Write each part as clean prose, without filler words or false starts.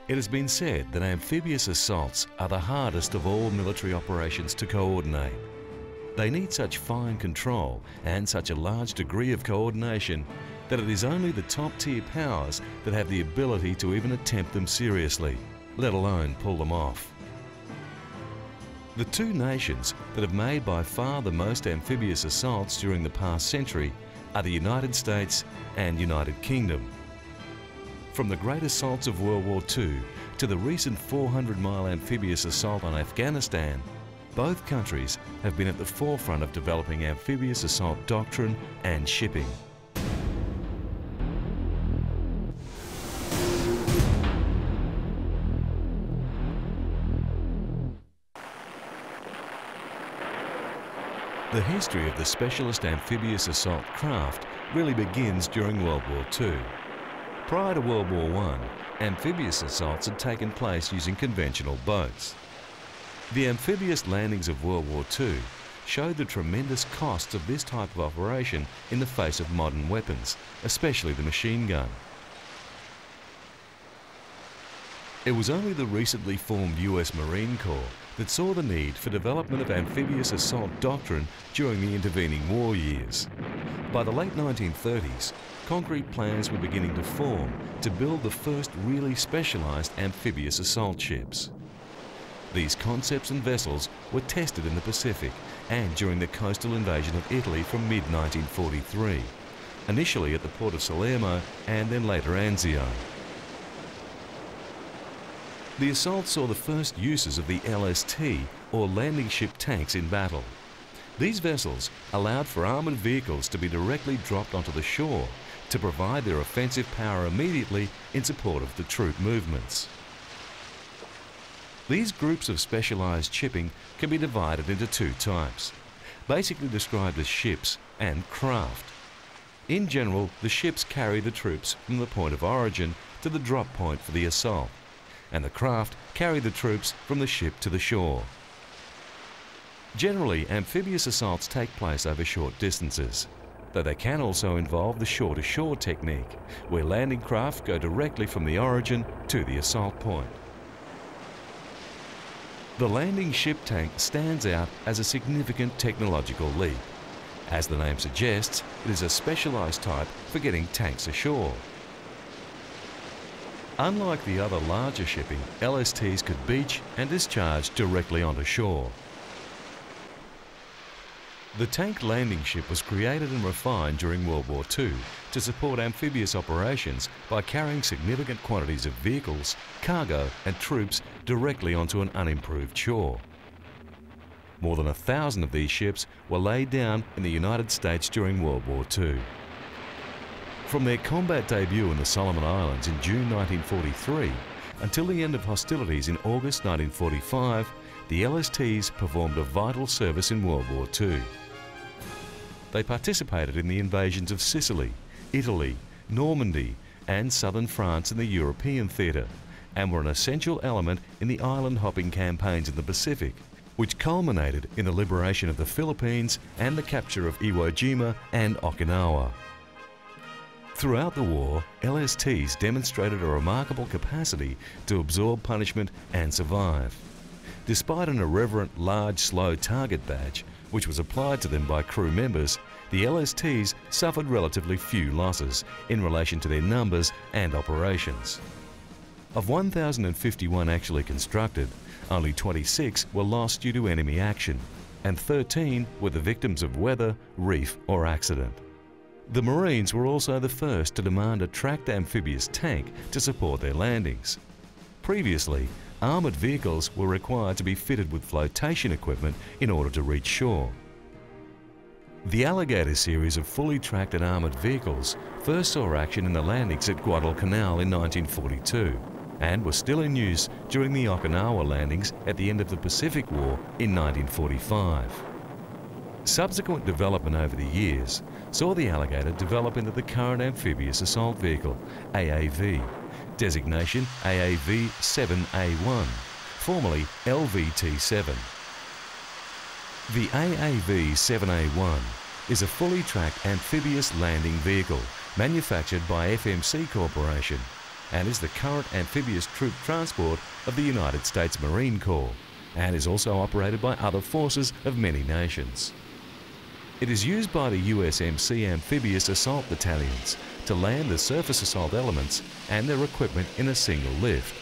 It has been said that amphibious assaults are the hardest of all military operations to coordinate. They need such fine control and such a large degree of coordination that it is only the top-tier powers that have the ability to even attempt them seriously, let alone pull them off. The two nations that have made by far the most amphibious assaults during the past century are the United States and United Kingdom. From the great assaults of World War II to the recent 400-mile amphibious assault on Afghanistan, both countries have been at the forefront of developing amphibious assault doctrine and shipping. The history of the specialist amphibious assault craft really begins during World War II. Prior to World War I, amphibious assaults had taken place using conventional boats. The amphibious landings of World War II showed the tremendous costs of this type of operation in the face of modern weapons, especially the machine gun. It was only the recently formed US Marine Corps that saw the need for development of amphibious assault doctrine during the intervening war years. By the late 1930s, concrete plans were beginning to form to build the first really specialised amphibious assault ships. These concepts and vessels were tested in the Pacific and during the coastal invasion of Italy from mid-1943, initially at the port of Salerno and then later Anzio. The assault saw the first uses of the LST, or landing ship tanks, in battle. These vessels allowed for armoured vehicles to be directly dropped onto the shore to provide their offensive power immediately in support of the troop movements. These groups of specialised shipping can be divided into two types, basically described as ships and craft. In general, the ships carry the troops from the point of origin to the drop point for the assault, and the craft carry the troops from the ship to the shore. Generally, amphibious assaults take place over short distances, though they can also involve the shore-to-shore technique, where landing craft go directly from the origin to the assault point. The landing ship tank stands out as a significant technological leap. As the name suggests, it is a specialised type for getting tanks ashore. Unlike the other larger shipping, LSTs could beach and discharge directly onto shore. The tank landing ship was created and refined during World War II to support amphibious operations by carrying significant quantities of vehicles, cargo and troops directly onto an unimproved shore. More than 1,000 of these ships were laid down in the United States during World War II. From their combat debut in the Solomon Islands in June 1943 until the end of hostilities in August 1945, the LSTs performed a vital service in World War II. They participated in the invasions of Sicily, Italy, Normandy and southern France in the European theatre, and were an essential element in the island-hopping campaigns in the Pacific, which culminated in the liberation of the Philippines and the capture of Iwo Jima and Okinawa. Throughout the war, LSTs demonstrated a remarkable capacity to absorb punishment and survive. Despite an irreverent, large, slow target badge, which was applied to them by crew members, the LSTs suffered relatively few losses in relation to their numbers and operations. Of 1,051 actually constructed, only 26 were lost due to enemy action, and 13 were the victims of weather, reef or accident. The Marines were also the first to demand a tracked amphibious tank to support their landings. Previously, armoured vehicles were required to be fitted with flotation equipment in order to reach shore. The Alligator series of fully tracked and armoured vehicles first saw action in the landings at Guadalcanal in 1942 and were still in use during the Okinawa landings at the end of the Pacific War in 1945. Subsequent development over the years saw the Alligator develop into the current amphibious assault vehicle, AAV, designation AAV-7A1, formerly LVT-7. The AAV-7A1 is a fully tracked amphibious landing vehicle manufactured by FMC Corporation and is the current amphibious troop transport of the United States Marine Corps, and is also operated by other forces of many nations. It is used by the USMC amphibious assault battalions to land the surface assault elements and their equipment in a single lift,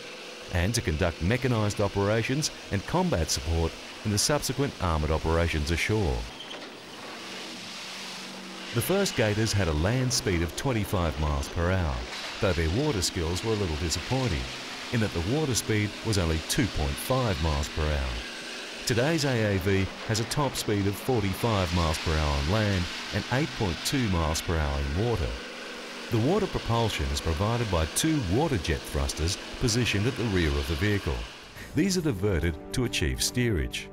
and to conduct mechanised operations and combat support in the subsequent armoured operations ashore. The first Gators had a land speed of 25 miles per hour, though their water skills were a little disappointing, in that the water speed was only 2.5 miles per hour. Today's AAV has a top speed of 45 miles per hour on land and 8.2 miles per hour in water. The water propulsion is provided by two water jet thrusters positioned at the rear of the vehicle. These are diverted to achieve steerage.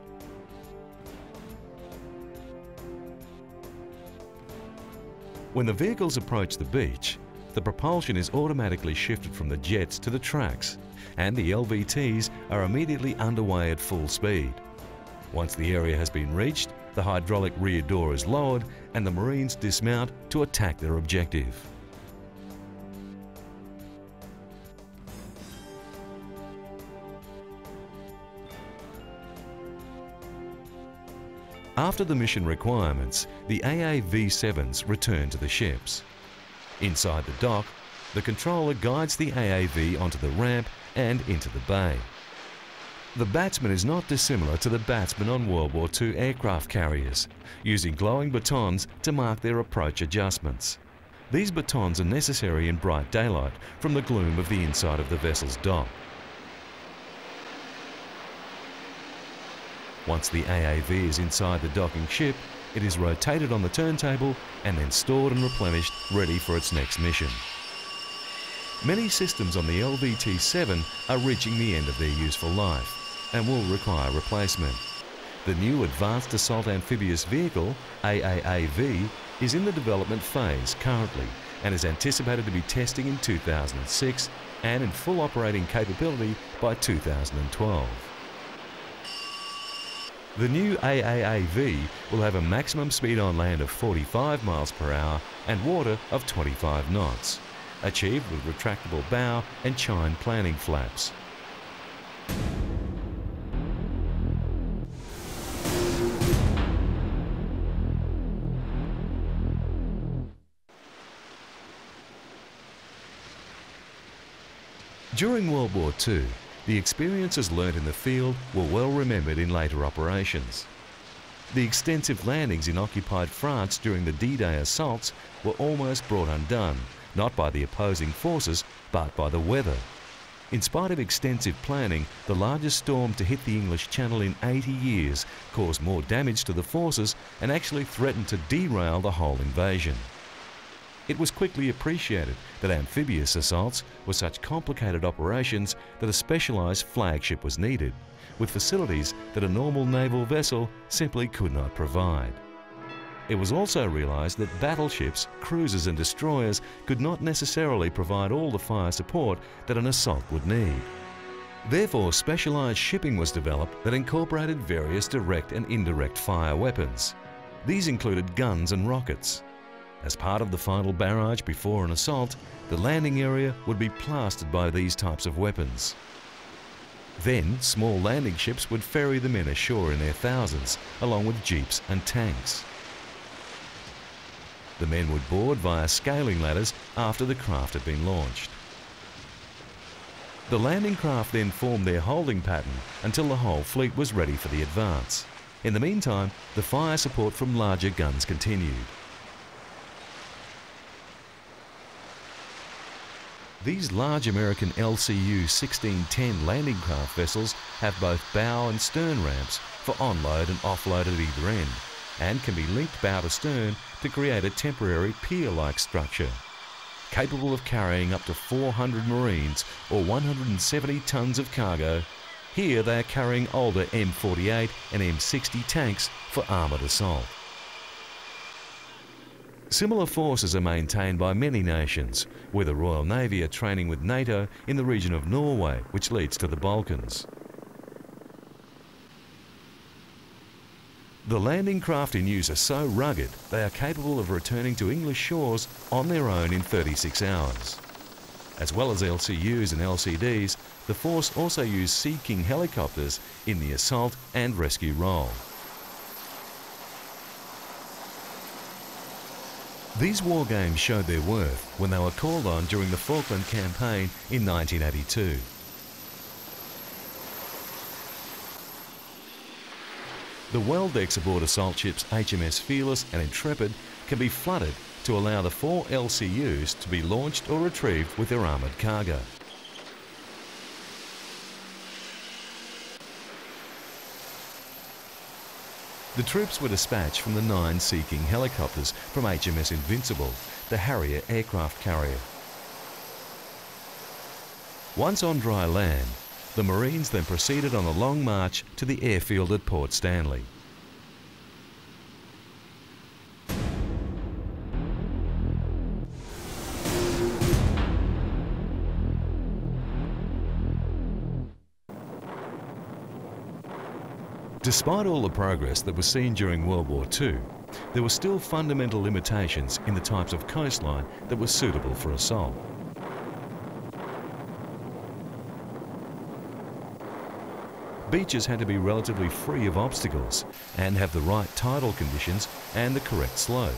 When the vehicles approach the beach, the propulsion is automatically shifted from the jets to the tracks, and the LVTs are immediately underway at full speed. Once the area has been reached, the hydraulic rear door is lowered and the Marines dismount to attack their objective. After the mission requirements, the AAV-7s return to the ships. Inside the dock, the controller guides the AAV onto the ramp and into the bay. The Batsman is not dissimilar to the Batsman on World War II aircraft carriers, using glowing batons to mark their approach adjustments. These batons are necessary in bright daylight from the gloom of the inside of the vessel's dock. Once the AAV is inside the docking ship, it is rotated on the turntable and then stored and replenished, ready for its next mission. Many systems on the LVT-7 are reaching the end of their useful life and will require replacement. The new Advanced Assault Amphibious Vehicle, AAAV, is in the development phase currently and is anticipated to be testing in 2006 and in full operating capability by 2012. The new AAAV will have a maximum speed on land of 45 miles per hour and water of 25 knots, achieved with retractable bow and chine planning flaps. During World War II, the experiences learnt in the field were well remembered in later operations. The extensive landings in occupied France during the D-Day assaults were almost brought undone, not by the opposing forces, but by the weather. In spite of extensive planning, the largest storm to hit the English Channel in 80 years caused more damage to the forces and actually threatened to derail the whole invasion. It was quickly appreciated that amphibious assaults were such complicated operations that a specialised flagship was needed, with facilities that a normal naval vessel simply could not provide. It was also realised that battleships, cruisers and destroyers could not necessarily provide all the fire support that an assault would need. Therefore, specialised shipping was developed that incorporated various direct and indirect fire weapons. These included guns and rockets. As part of the final barrage before an assault, the landing area would be plastered by these types of weapons. Then, small landing ships would ferry the men ashore in their thousands, along with jeeps and tanks. The men would board via scaling ladders after the craft had been launched. The landing craft then formed their holding pattern until the whole fleet was ready for the advance. In the meantime, the fire support from larger guns continued. These large American LCU 1610 landing craft vessels have both bow and stern ramps for onload and offload at either end, and can be linked bow to stern to create a temporary pier-like structure. Capable of carrying up to 400 Marines or 170 tons of cargo, here they are carrying older M48 and M60 tanks for armoured assault. Similar forces are maintained by many nations, where the Royal Navy are training with NATO in the region of Norway, which leads to the Balkans. The landing craft in use are so rugged, they are capable of returning to English shores on their own in 36 hours. As well as LCUs and LCDs, the Force also used Sea King helicopters in the assault and rescue role. These war games showed their worth when they were called on during the Falkland Campaign in 1982. The well decks aboard assault ships HMS Fearless and Intrepid can be flooded to allow the 4 LCUs to be launched or retrieved with their armoured cargo. The troops were dispatched from the 9 Sea King helicopters from HMS Invincible, the Harrier aircraft carrier. Once on dry land, the Marines then proceeded on a long march to the airfield at Port Stanley. Despite all the progress that was seen during World War II, there were still fundamental limitations in the types of coastline that were suitable for assault. Beaches had to be relatively free of obstacles and have the right tidal conditions and the correct slope.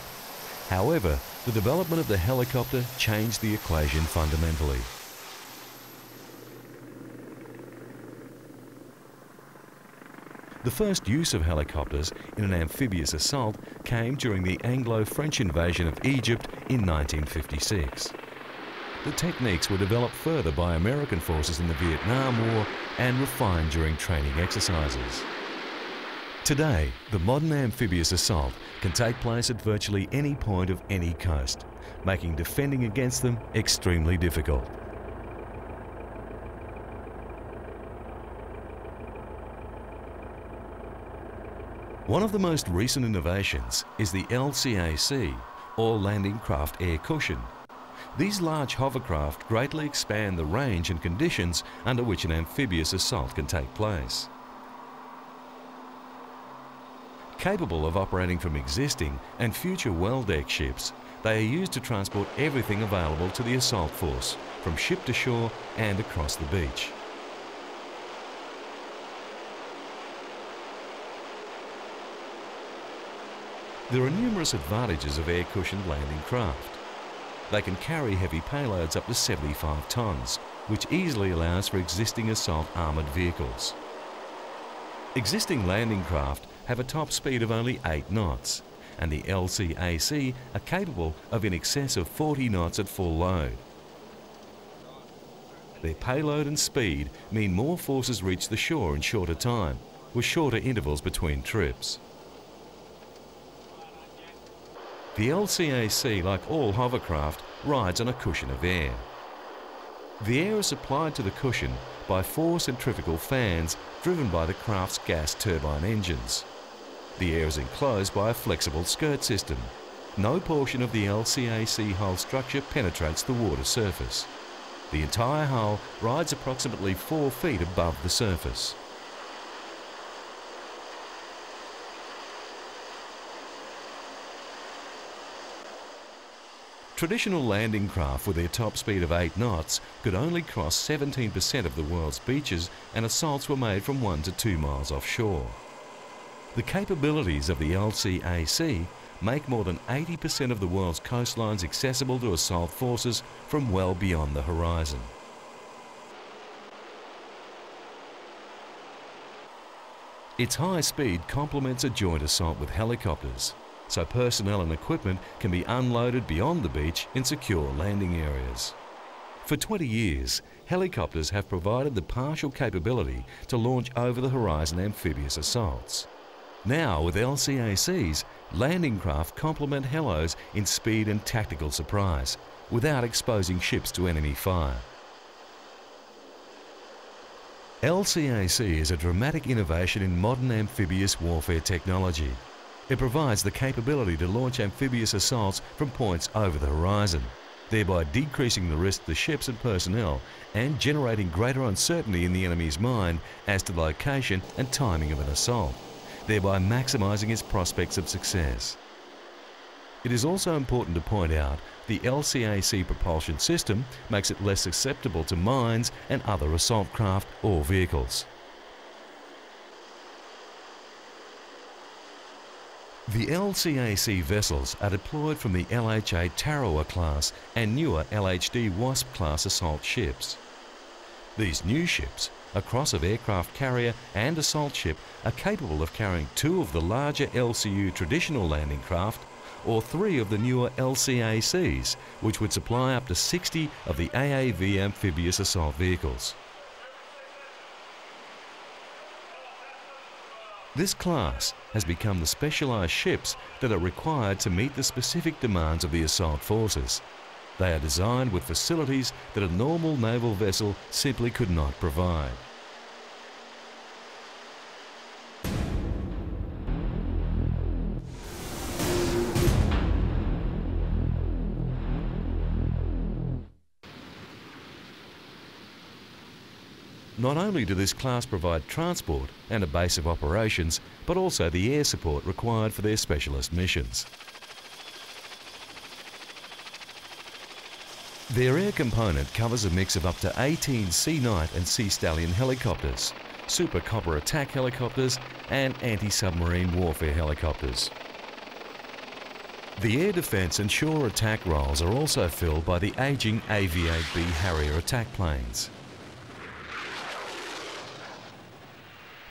However, the development of the helicopter changed the equation fundamentally. The first use of helicopters in an amphibious assault came during the Anglo-French invasion of Egypt in 1956. The techniques were developed further by American forces in the Vietnam War and refined during training exercises. Today, the modern amphibious assault can take place at virtually any point of any coast, making defending against them extremely difficult. One of the most recent innovations is the LCAC, or Landing Craft Air Cushion. These large hovercraft greatly expand the range and conditions under which an amphibious assault can take place. Capable of operating from existing and future well-decked ships, they are used to transport everything available to the assault force, from ship to shore and across the beach. There are numerous advantages of air-cushioned landing craft. They can carry heavy payloads up to 75 tonnes, which easily allows for existing assault armoured vehicles. Existing landing craft have a top speed of only 8 knots, and the LCAC are capable of in excess of 40 knots at full load. Their payload and speed mean more forces reach the shore in shorter time, with shorter intervals between trips. The LCAC, like all hovercraft, rides on a cushion of air. The air is supplied to the cushion by 4 centrifugal fans driven by the craft's gas turbine engines. The air is enclosed by a flexible skirt system. No portion of the LCAC hull structure penetrates the water surface. The entire hull rides approximately 4 feet above the surface. Traditional landing craft with their top speed of 8 knots could only cross 17% of the world's beaches, and assaults were made from 1 to 2 miles offshore. The capabilities of the LCAC make more than 80% of the world's coastlines accessible to assault forces from well beyond the horizon. Its high speed complements a joint assault with helicopters, so personnel and equipment can be unloaded beyond the beach in secure landing areas. For 20 years, helicopters have provided the partial capability to launch over-the-horizon amphibious assaults. Now, with LCACs, landing craft complement helos in speed and tactical surprise, without exposing ships to enemy fire. LCAC is a dramatic innovation in modern amphibious warfare technology. It provides the capability to launch amphibious assaults from points over the horizon, thereby decreasing the risk to ships and personnel and generating greater uncertainty in the enemy's mind as to the location and timing of an assault, thereby maximising its prospects of success. It is also important to point out the LCAC propulsion system makes it less susceptible to mines and other assault craft or vehicles. The LCAC vessels are deployed from the LHA Tarawa class and newer LHD Wasp class assault ships. These new ships, a cross of aircraft carrier and assault ship, are capable of carrying 2 of the larger LCU traditional landing craft or 3 of the newer LCACs, which would supply up to 60 of the AAV amphibious assault vehicles. This class has become the specialised ships that are required to meet the specific demands of the assault forces. They are designed with facilities that a normal naval vessel simply could not provide. Not only do this class provide transport and a base of operations, but also the air support required for their specialist missions. Their air component covers a mix of up to 18 Sea Knight and Sea Stallion helicopters, Super Cobra attack helicopters and anti-submarine warfare helicopters. The air defence and shore attack roles are also filled by the ageing AV-8B Harrier attack planes.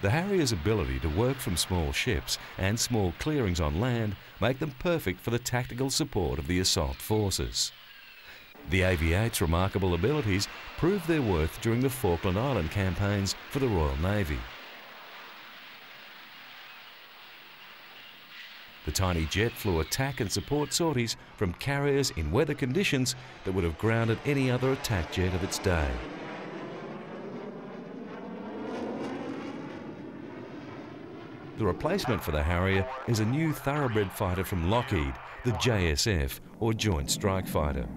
The Harrier's ability to work from small ships and small clearings on land make them perfect for the tactical support of the assault forces. The AV-8's remarkable abilities proved their worth during the Falkland Island campaigns for the Royal Navy. The tiny jet flew attack and support sorties from carriers in weather conditions that would have grounded any other attack jet of its day. The replacement for the Harrier is a new thoroughbred fighter from Lockheed, the JSF, or Joint Strike Fighter.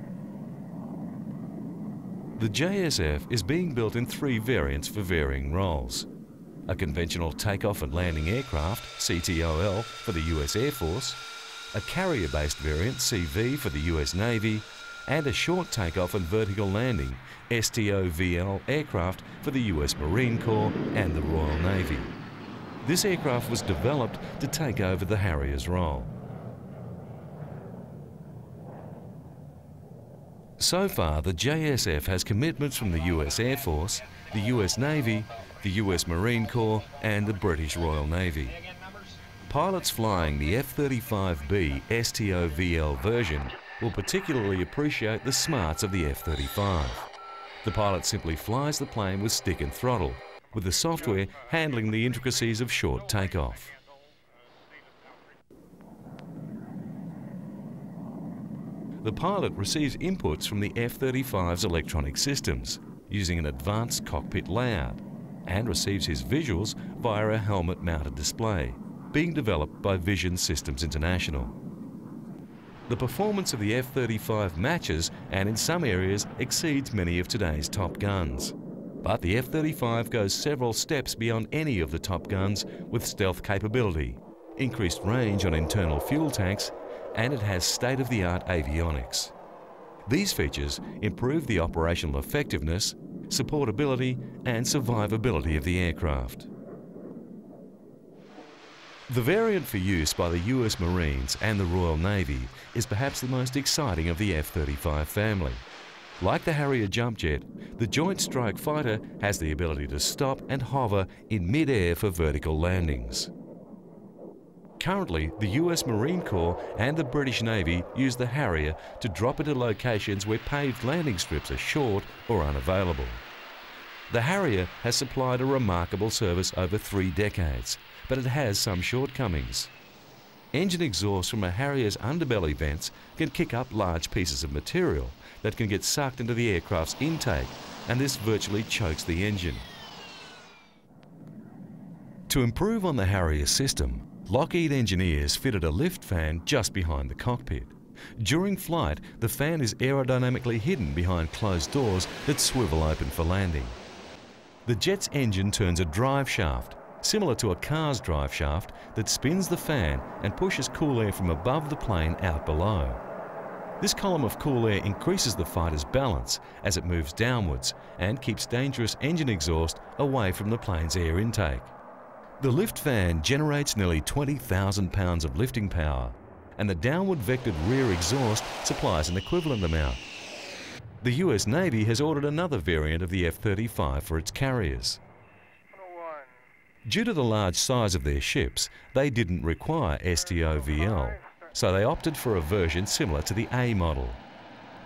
The JSF is being built in 3 variants for varying roles. A conventional takeoff and landing aircraft, CTOL, for the US Air Force, a carrier-based variant, CV, for the US Navy, and a short takeoff and vertical landing, STOVL, aircraft for the US Marine Corps and the Royal Navy. This aircraft was developed to take over the Harrier's role. So far, the JSF has commitments from the US Air Force, the US Navy, the US Marine Corps and the British Royal Navy. Pilots flying the F-35B STOVL version will particularly appreciate the smarts of the F-35. The pilot simply flies the plane with stick and throttle, with the software handling the intricacies of short takeoff. The pilot receives inputs from the F-35's electronic systems using an advanced cockpit layout and receives his visuals via a helmet-mounted display being developed by Vision Systems International. The performance of the F-35 matches and in some areas exceeds many of today's top guns. But the F-35 goes several steps beyond any of the top guns with stealth capability, increased range on internal fuel tanks, and it has state-of-the-art avionics. These features improve the operational effectiveness, supportability and survivability of the aircraft. The variant for use by the US Marines and the Royal Navy is perhaps the most exciting of the F-35 family. Like the Harrier jump jet, the Joint Strike Fighter has the ability to stop and hover in mid-air for vertical landings. Currently, the US Marine Corps and the British Navy use the Harrier to drop into locations where paved landing strips are short or unavailable. The Harrier has supplied a remarkable service over 3 decades, but it has some shortcomings. Engine exhaust from a Harrier's underbelly vents can kick up large pieces of material that can get sucked into the aircraft's intake, and this virtually chokes the engine. To improve on the Harrier system, Lockheed engineers fitted a lift fan just behind the cockpit. During flight, the fan is aerodynamically hidden behind closed doors that swivel open for landing. The jet's engine turns a drive shaft, similar to a car's drive shaft that spins the fan and pushes cool air from above the plane out below. This column of cool air increases the fighter's balance as it moves downwards and keeps dangerous engine exhaust away from the plane's air intake. The lift fan generates nearly 20,000 pounds of lifting power, and the downward vectored rear exhaust supplies an equivalent amount. The US Navy has ordered another variant of the F-35 for its carriers. Due to the large size of their ships, they didn't require STOVL, so they opted for a version similar to the A model.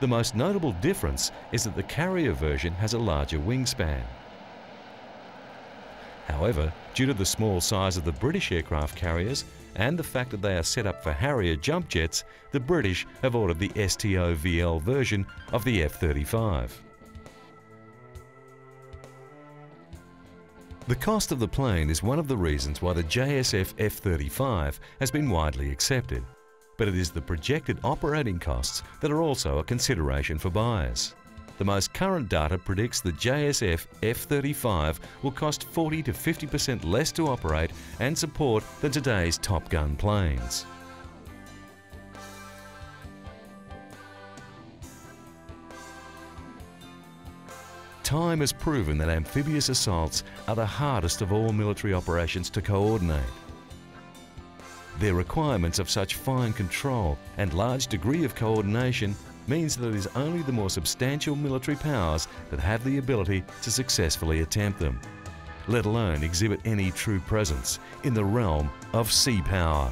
The most notable difference is that the carrier version has a larger wingspan. However, due to the small size of the British aircraft carriers and the fact that they are set up for Harrier jump jets, the British have ordered the STOVL version of the F-35. The cost of the plane is one of the reasons why the JSF F-35 has been widely accepted, but it is the projected operating costs that are also a consideration for buyers. The most current data predicts the JSF F-35 will cost 40 to 50% less to operate and support than today's Top Gun planes. Time has proven that amphibious assaults are the hardest of all military operations to coordinate. Their requirements of such fine control and large degree of coordination means that it is only the more substantial military powers that have the ability to successfully attempt them, let alone exhibit any true presence in the realm of sea power.